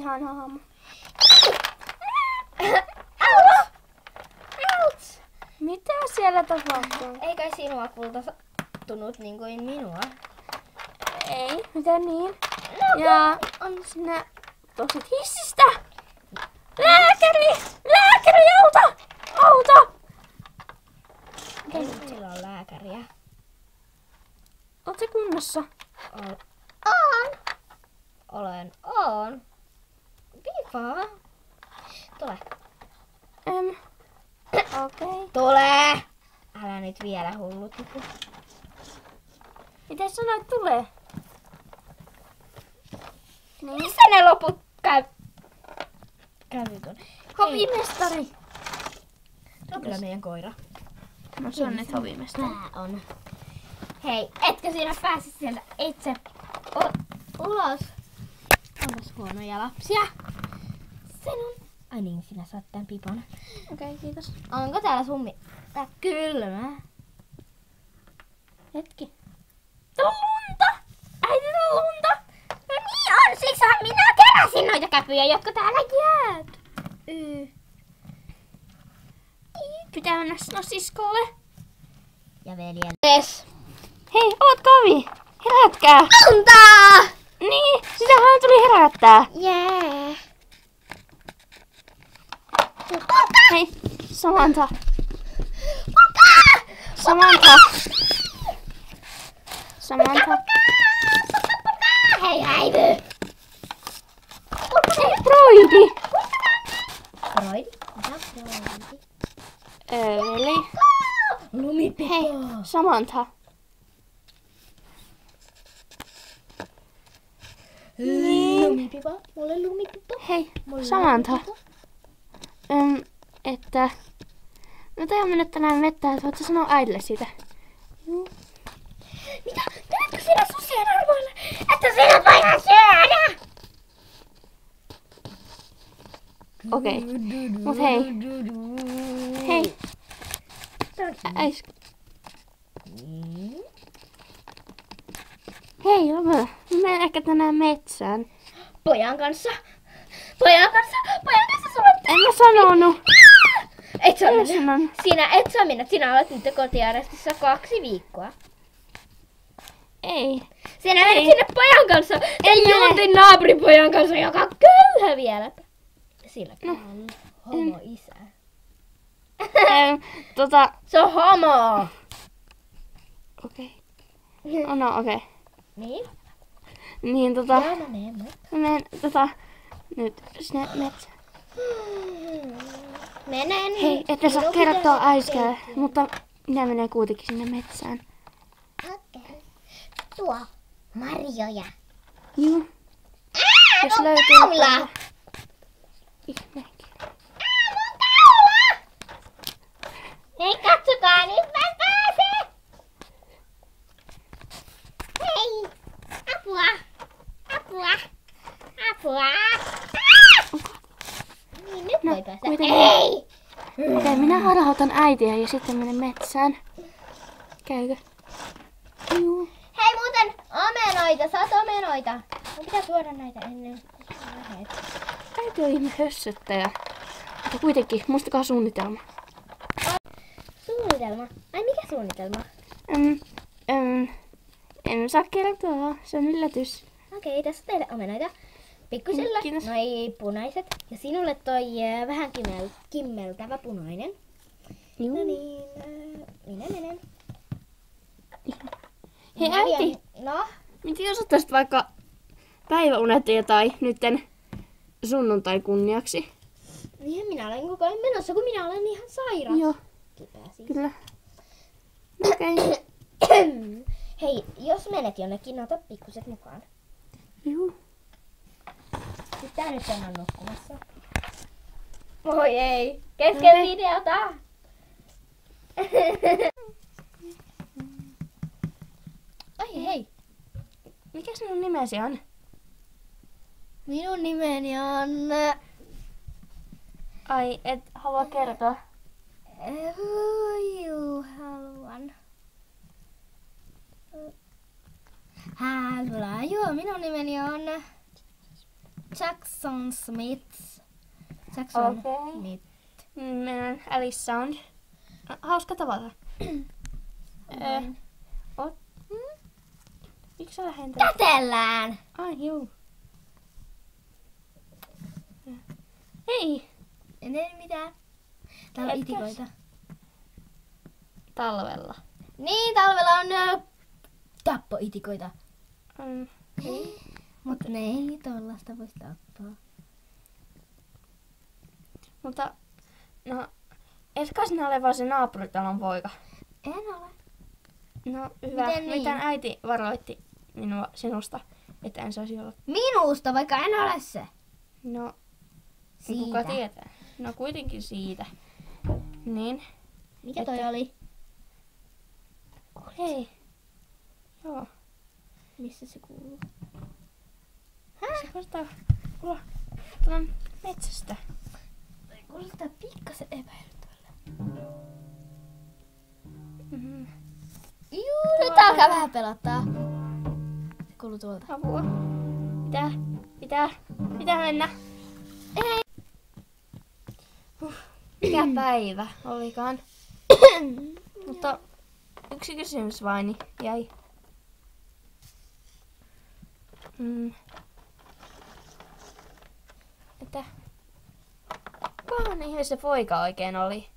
ihan hahmo. Ouch! Mitä siellä tapahtuu? Ei kai sinua kulta sattunut niin kuin minua. Ei, mitä niin? No, Ja on sinä tosit hissistä! Lääkäri! Lääkäri, auta! Auta! ei meillä ole lääkäriä. Oot se kunnossa? Olen. Viva. Tule. Okei. Tule! Älä nyt vielä hullut. Miten sanoit tulee? Niin. Missä ne loput kävyt on? Hovimestari! Se on kyllä meidän koira. No se on nyt hovimestari. Tää on. Hei, etkö sinä pääse sieltä itse ulos? Onpas huonoja lapsia? Sen on. Ai niin, sinä saat tän pipon. Okei, kiitos. Onko täällä summi? Kylmä. Hetki. Täällä on lunta! Äiti, täällä on lunta! No niin on, siksihän minä keräsin noita käpyjä, jotka täällä jäävät. Pitää mennä sinun siskolle. Ja veljelle. Hei, oot Kavi! Herätkää! Lunta! Niin, sitähän tuli herättää. Jee. Hei, Samantha. Samantha. Samantha. Hei, häivy! Hei, Broidi. Broidi? Mitä broidi? Veli. Lumipippo. Hei, Samantha. Lumipippo. Mulle lumipippo. Hei, Mulle Samantha. lumipippo. Että... No tää on mennyt tänään mettään, että voitko sanoa äidille siitä? Mitä? Tiedätkö sinä susien arvoille, että sinä voidaan syödä? Okei. Mut hei. Hei. Äis. Hei, mä menen ehkä tänään metsään. Pojan kanssa sulla En mä sanonut. Et sä En sanonut. Sinä et saa mennä. Sinä olet nyt kotiarestissa 2 viikkoa. Ei. Sinä menet sinne pojan kanssa. Ei Juntin naapuripojan kanssa, joka on köyhä vielä. Sillä on homo isä. Se on homo. Okei. Oh, no, okei. Niin? Niin Ja mä menen. mä menen nyt sinne metsään. Menen. Hei, ette saa Minun kertoa pitää äiskää, tehtyä. mutta minä menen kuitenkin sinne metsään. Okei. Tuo marjoja. Joo. Jos mun löytyy... kaula! Ihme. Mun kaula! Hei, katsokaa, nyt mä pääsen! Hei! Apua! Apua! Apua! Niin, nyt No, voi päästä. kuitenkin. Ei! Okei, minä harhautan äitiä ja sitten menen metsään. Käykö? Joo. Hei muuten, omenoita, saat omenoita. Mun pitää tuoda näitä ennen kuin sä lähet. Äiti on ihme hössöttäjä. Mutta kuitenkin, muistakaa suunnitelma. Suunnitelma? Ai mikä suunnitelma? En saa kertoa, se on yllätys. Okei, tässä teille omenoita. Pikkuselle Kiitos. noi punaiset. Ja sinulle toi vähän kimmeltävä punainen. Joo. No niin, minä menen. Hei äiti, No? miten jos ottaisit vaikka päiväunet tai nytten sunnuntai kunniaksi? Niin minä olen koko ajan menossa, kun minä olen ihan sairas. Joo, Kipeä siis. kyllä. Okei. Hei, jos menet jonnekin, ota pikkuset mukaan. Joo. Tää nyt on nukkumassa. Oi ei, kesken Okei. videota. Ai hei, Mikä sinun nimesi on? minun nimeni on... Ai, et halua kertoa. Juu, haluan. Joo, minun nimeni on... Jackson Smith. Jackson Okei. Smith. Mennään Alice Sound. Hauska tavata. Miksi sä lähentelet? Kätellään! Ai juu. Hei! En tee mitään. Täällä on Hetkäs. itikoita. Talvella. Niin, talvella on tappoitikoita. Hei. Mutta ne ei tollaista voi tappaa. Mutta, no, etkä sinä ole vaan se naapuritalon poika. En ole. No hyvä. Miten niin? Miten äiti varoitti minua sinusta, että en saisi olla? Minusta, vaikka en ole se. No, Siitä. kuka tietää? No kuitenkin siitä. Niin. Mikä toi oli? Hei. Joo. Missä se kuuluu? Se kuulostaa tuolla metsästä. Kuulostaa pikkasen epäilyttävälle. Mm-hmm. Juu, nyt alkaa vähän pelottaa. Se kuuluu tuolta. Apua. Pitää mennä. Ei. Mikä päivä olikaan? Mutta yksi kysymys vain jäi. Että kukahan ihme se poika oikein oli?